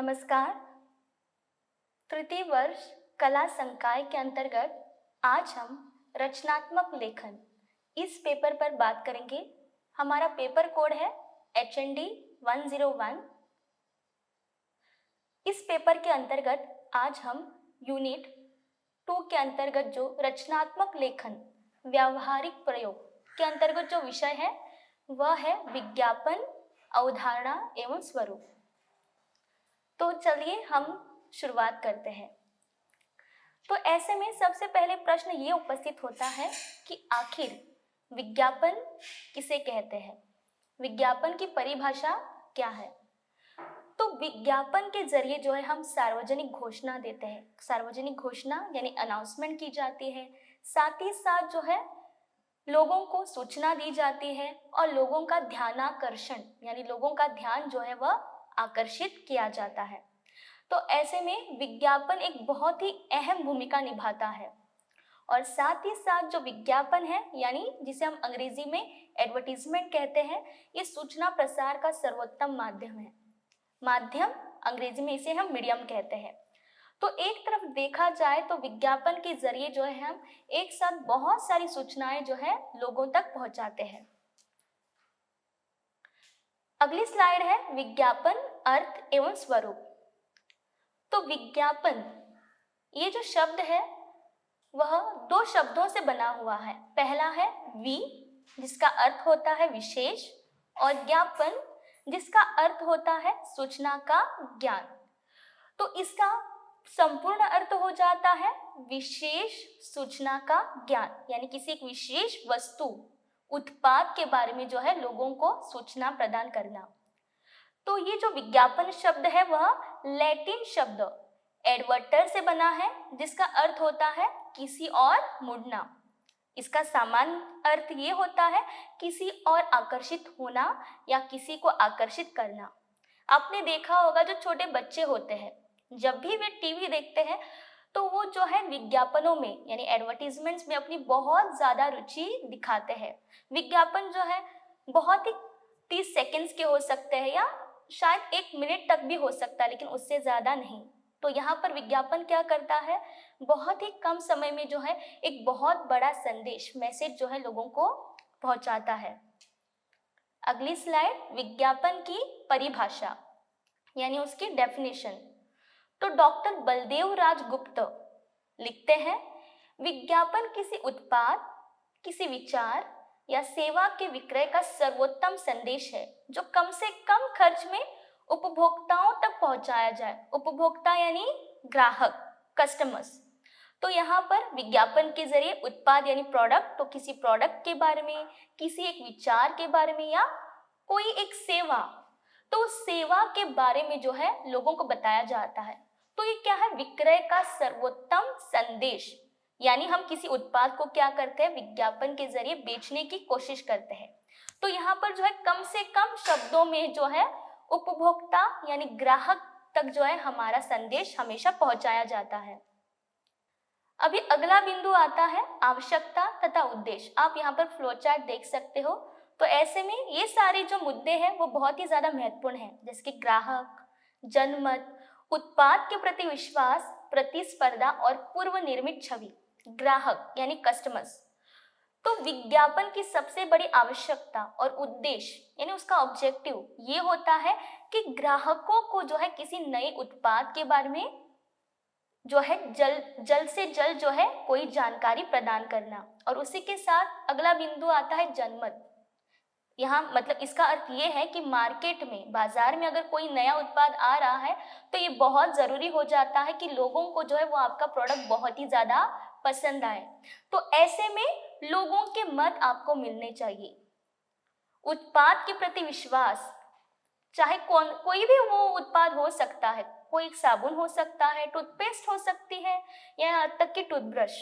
नमस्कार। तृतीय वर्ष कला संकाय के अंतर्गत आज हम रचनात्मक लेखन इस पेपर पर बात करेंगे। हमारा पेपर कोड है HND 101। इस पेपर के अंतर्गत आज हम यूनिट 2 के अंतर्गत जो रचनात्मक लेखन व्यावहारिक प्रयोग के अंतर्गत जो विषय है वह है विज्ञापन, अवधारणा एवं स्वरूप। तो चलिए हम शुरुआत करते हैं। तो ऐसे में सबसे पहले प्रश्न ये उपस्थित होता है कि आखिर विज्ञापन किसे कहते हैं, विज्ञापन की परिभाषा क्या है। तो विज्ञापन के जरिए जो है हम सार्वजनिक घोषणा देते हैं। सार्वजनिक घोषणा यानी अनाउंसमेंट की जाती है, साथ ही साथ जो है लोगों को सूचना दी जाती है और लोगों का ध्यानाकर्षण यानी लोगों का ध्यान जो है वह आकर्षित किया जाता है। तो ऐसे में विज्ञापन एक बहुत ही अहम भूमिका निभाता है। और साथ ही साथ जो विज्ञापन है यानी जिसे हम अंग्रेजी में एडवर्टीजमेंट कहते हैं, ये सूचना प्रसार का सर्वोत्तम माध्यम है। माध्यम अंग्रेजी में इसे हम मीडियम कहते हैं। तो एक तरफ देखा जाए तो विज्ञापन के जरिए जो है हम एक साथ बहुत सारी सूचनाएं जो है लोगों तक पहुंचाते हैं। अगली स्लाइड है विज्ञापन, अर्थ एवं स्वरूप। तो विज्ञापन ये जो शब्द है वह दो शब्दों से बना हुआ है। पहला है वि जिसका अर्थ होता है विशेष, और ज्ञापन जिसका अर्थ होता है सूचना का ज्ञान। तो इसका संपूर्ण अर्थ हो जाता है विशेष सूचना का ज्ञान, यानी किसी एक विशेष वस्तु, उत्पाद के बारे में जो है लोगों को सूचना प्रदान करना। तो ये जो विज्ञापन शब्द है वह लैटिन शब्द एडवर्टर से बना है जिसका अर्थ होता है किसी और मुड़ना। इसका सामान्य अर्थ ये होता है किसी और आकर्षित होना या किसी को आकर्षित करना। आपने देखा होगा जो छोटे बच्चे होते हैं जब भी वे टीवी देखते हैं तो वो जो है विज्ञापनों में यानी एडवर्टीजमेंट्स में अपनी बहुत ज़्यादा रुचि दिखाते हैं। विज्ञापन जो है बहुत ही 30 सेकेंड्स के हो सकते हैं या शायद 1 मिनट तक भी हो सकता है, लेकिन उससे ज़्यादा नहीं। तो यहाँ पर विज्ञापन क्या करता है, बहुत ही कम समय में जो है एक बहुत बड़ा संदेश, मैसेज जो है लोगों को पहुँचाता है। अगली स्लाइड विज्ञापन की परिभाषा यानी उसकी डेफिनेशन। तो डॉक्टर बलदेव राज गुप्त लिखते हैं, विज्ञापन किसी उत्पाद, किसी विचार या सेवा के विक्रय का सर्वोत्तम संदेश है जो कम से कम खर्च में उपभोक्ताओं तक पहुंचाया जाए। उपभोक्ता यानी ग्राहक, कस्टमर्स। तो यहाँ पर विज्ञापन के जरिए उत्पाद यानी प्रोडक्ट, तो किसी प्रोडक्ट के बारे में, किसी एक विचार के बारे में या कोई एक सेवा, तो उस सेवा के बारे में जो है लोगों को बताया जाता है। तो ये क्या है, विक्रय का सर्वोत्तम संदेश, यानी हम किसी उत्पाद को क्या करते हैं, विज्ञापन के जरिए बेचने की कोशिश करते हैं। तो यहाँ पर जो है कम से कम शब्दों में जो है उपभोक्ता यानी ग्राहक तक जो है हमारा संदेश हमेशा पहुंचाया जाता है। अभी अगला बिंदु आता है आवश्यकता तथा उद्देश्य। आप यहाँ पर फ्लो चार्ट देख सकते हो। तो ऐसे में ये सारे जो मुद्दे हैं वो बहुत ही ज्यादा महत्वपूर्ण हैं, जैसे कि ग्राहक, जनमत, उत्पाद के प्रति विश्वास, प्रतिस्पर्धा और पूर्व निर्मित छवि। ग्राहक यानी कस्टमर्स। तो विज्ञापन की सबसे बड़ी आवश्यकता और उद्देश्य यानी उसका ऑब्जेक्टिव ये होता है कि ग्राहकों को जो है किसी नए उत्पाद के बारे में जो है जल्द से जल्द जो है कोई जानकारी प्रदान करना। और उसी के साथ अगला बिंदु आता है जनमत। यहाँ मतलब इसका अर्थ ये है कि मार्केट में, बाजार में अगर कोई नया उत्पाद आ रहा है तो ये बहुत ज़रूरी हो जाता है कि लोगों को जो है वो आपका प्रोडक्ट बहुत ही ज़्यादा पसंद आए। तो ऐसे में लोगों के मत आपको मिलने चाहिए। उत्पाद के प्रति विश्वास, चाहे कोई भी वो उत्पाद हो सकता है, कोई एक साबुन हो सकता है, टूथपेस्ट हो सकती है या यहाँ तक कि टूथब्रश,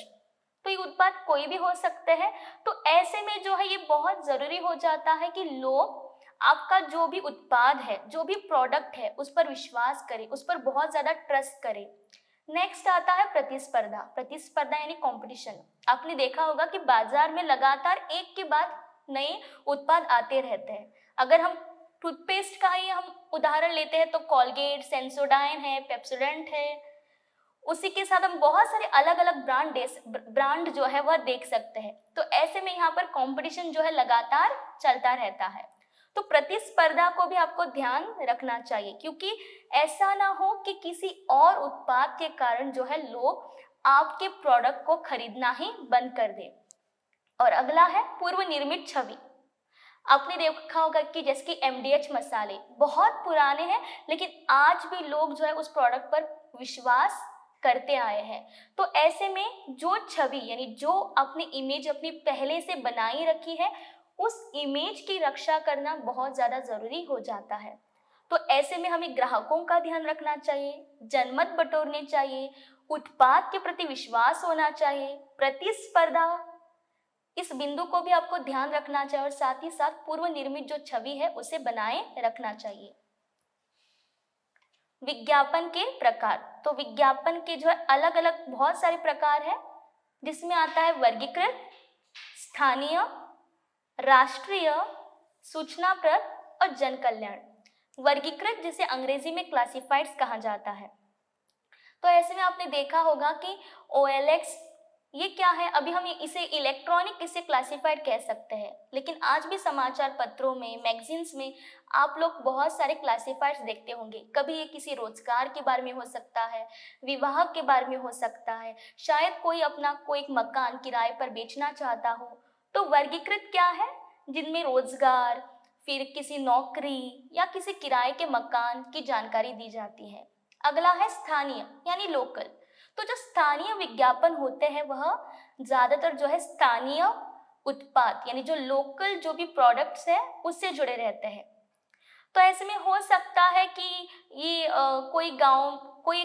तो ये उत्पाद कोई भी हो सकते हैं। तो ऐसे में जो है ये बहुत ज़रूरी हो जाता है कि लोग आपका जो भी उत्पाद है, जो भी प्रोडक्ट है, उस पर विश्वास करें, उस पर बहुत ज़्यादा ट्रस्ट करें। नेक्स्ट आता है प्रतिस्पर्धा। प्रतिस्पर्धा यानी कंपटीशन। आपने देखा होगा कि बाजार में लगातार एक के बाद नए उत्पाद आते रहते हैं। अगर हम टूथपेस्ट का ही हम उदाहरण लेते हैं तो कोलगेट, सेंसोडाइन है, पेप्सोडेंट है, उसी के साथ हम बहुत सारे अलग अलग ब्रांड जो है वह देख सकते हैं। तो ऐसे में यहाँ पर कंपटीशन जो है लगातार चलता रहता है। तो प्रतिस्पर्धा को भी आपको ध्यान रखना चाहिए, क्योंकि ऐसा ना हो कि किसी और उत्पाद के कारण जो है लोग आपके प्रोडक्ट को खरीदना ही बंद कर दे। और अगला है पूर्व निर्मित छवि। आपने देखा होगा कि जैसे कि MDH मसाले बहुत पुराने हैं, लेकिन आज भी लोग जो है उस प्रोडक्ट पर विश्वास करते आए हैं। तो ऐसे में जो छवि यानी जो अपनी इमेज अपनी पहले से बनाई रखी है, उस इमेज की रक्षा करना बहुत ज़्यादा ज़रूरी हो जाता है। तो ऐसे में हमें ग्राहकों का ध्यान रखना चाहिए, जनमत बटोरने चाहिए, उत्पाद के प्रति विश्वास होना चाहिए, प्रतिस्पर्धा, इस बिंदु को भी आपको ध्यान रखना चाहिए और साथ ही साथ पूर्व निर्मित जो छवि है उसे बनाए रखना चाहिए। विज्ञापन के प्रकार। तो विज्ञापन के जो है अलग अलग बहुत सारे प्रकार हैं, जिसमें आता है वर्गीकृत, स्थानीय, राष्ट्रीय, सूचनाप्रद और जन कल्याण। वर्गीकृत जिसे अंग्रेजी में क्लासिफाइड्स कहा जाता है। तो ऐसे में आपने देखा होगा कि OLX ये क्या है, अभी हम इसे इलेक्ट्रॉनिक इसे क्लासिफाइड कह सकते हैं, लेकिन आज भी समाचार पत्रों में, मैगजीन्स में आप लोग बहुत सारे क्लासिफाइड्स देखते होंगे। कभी ये किसी रोजगार के बारे में हो सकता है, विवाह के बारे में हो सकता है, शायद कोई अपना कोई एक मकान किराए पर बेचना चाहता हो। तो वर्गीकृत क्या है, जिनमें रोजगार, फिर किसी नौकरी या किसी किराए के मकान की जानकारी दी जाती है। अगला है स्थानीय यानी लोकल। तो जो स्थानीय विज्ञापन होते हैं वह ज़्यादातर जो है स्थानीय उत्पाद यानी जो लोकल जो भी प्रोडक्ट्स है उससे जुड़े रहते हैं। तो ऐसे में हो सकता है कि ये कोई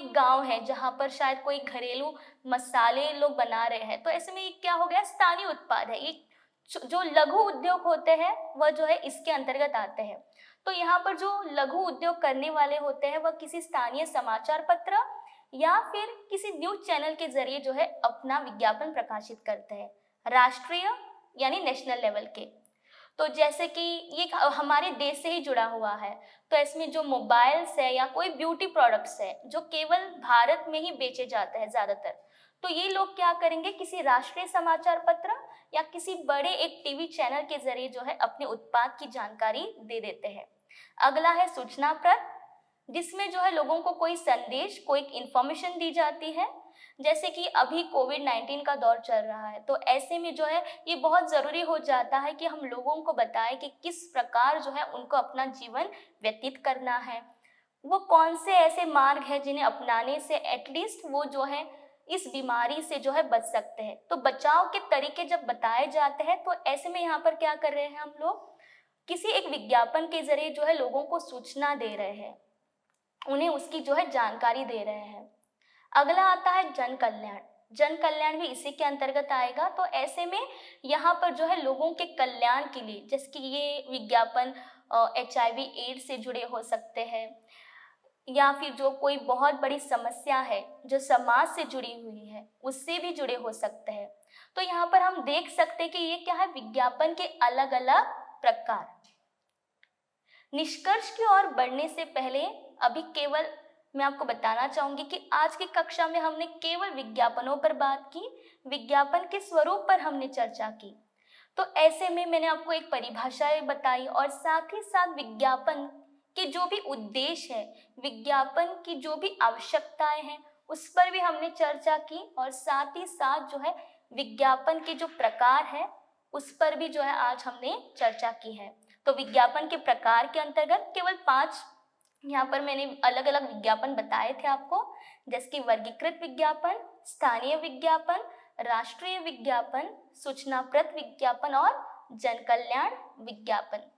गांव है जहाँ पर शायद कोई घरेलू मसाले लोग बना रहे हैं, तो ऐसे में ये क्या हो गया, स्थानीय उत्पाद है। ये जो लघु उद्योग होते हैं वह जो है इसके अंतर्गत आते हैं। तो यहाँ पर जो लघु उद्योग करने वाले होते हैं वह किसी स्थानीय समाचार पत्र या फिर किसी न्यूज चैनल के जरिए जो है अपना विज्ञापन प्रकाशित करते हैं। राष्ट्रीय यानी नेशनल लेवल के, तो जैसे कि ये हमारे देश से ही जुड़ा हुआ है, तो इसमें जो मोबाइल्स है या कोई ब्यूटी प्रोडक्ट्स है जो केवल भारत में ही बेचे जाते हैं ज़्यादातर, तो ये लोग क्या करेंगे, किसी राष्ट्रीय समाचार पत्र या किसी बड़े एक टीवी चैनल के जरिए जो है अपने उत्पाद की जानकारी दे देते हैं। अगला है सूचनाप्रद, जिसमें जो है लोगों को कोई संदेश, कोई इंफॉर्मेशन दी जाती है। जैसे कि अभी कोविड-19 का दौर चल रहा है, तो ऐसे में जो है ये बहुत ज़रूरी हो जाता है कि हम लोगों को बताएं कि किस प्रकार जो है उनको अपना जीवन व्यतीत करना है, वो कौन से ऐसे मार्ग हैं जिन्हें अपनाने से एटलीस्ट वो जो है इस बीमारी से जो है बच सकते हैं। तो बचाव के तरीके जब बताए जाते हैं, तो ऐसे में यहाँ पर क्या कर रहे हैं, हम लोग किसी एक विज्ञापन के जरिए जो है लोगों को सूचना दे रहे हैं, उन्हें उसकी जो है जानकारी दे रहे हैं। अगला आता है जन कल्याण। जन कल्याण भी इसी के अंतर्गत आएगा। तो ऐसे में यहाँ पर जो है लोगों के कल्याण के लिए, जैसे कि ये विज्ञापन HIV एड्स से जुड़े हो सकते हैं, या फिर जो कोई बहुत बड़ी समस्या है जो समाज से जुड़ी हुई है उससे भी जुड़े हो सकते हैं। तो यहाँ पर हम देख सकते हैं कि ये क्या है, विज्ञापन के अलग अलग प्रकार। निष्कर्ष की ओर बढ़ने से पहले अभी केवल मैं आपको बताना चाहूंगी कि आज की कक्षा में हमने केवल विज्ञापनों पर बात की, विज्ञापन के स्वरूप पर हमने चर्चा की। तो ऐसे में मैंने आपको एक परिभाषा बताई और साथ ही साथ विज्ञापन के जो भी उद्देश्य है, विज्ञापन की जो भी आवश्यकताएं हैं उस पर भी हमने चर्चा की, और साथ ही साथ जो है विज्ञापन के जो प्रकार है उस पर भी जो है आज हमने चर्चा की है। तो विज्ञापन के प्रकार के अंतर्गत केवल 5 यहाँ पर मैंने अलग अलग विज्ञापन बताए थे आपको, जैसे कि वर्गीकृत विज्ञापन, स्थानीय विज्ञापन, राष्ट्रीय विज्ञापन, सूचनाप्रद विज्ञापन और जन कल्याण विज्ञापन।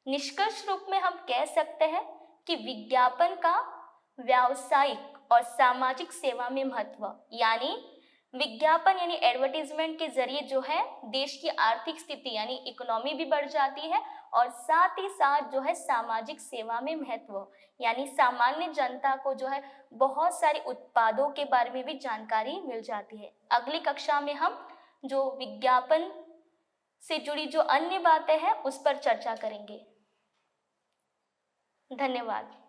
निष्कर्ष रूप में हम कह सकते हैं कि विज्ञापन का व्यावसायिक और सामाजिक सेवा में महत्व, यानी विज्ञापन यानी एडवर्टीजमेंट के जरिए जो है देश की आर्थिक स्थिति यानी इकोनॉमी भी बढ़ जाती है, और साथ ही साथ जो है सामाजिक सेवा में महत्व यानी सामान्य जनता को जो है बहुत सारे उत्पादों के बारे में भी जानकारी मिल जाती है। अगली कक्षा में हम जो विज्ञापन से जुड़ी जो अन्य बातें हैं उस पर चर्चा करेंगे। धन्यवाद।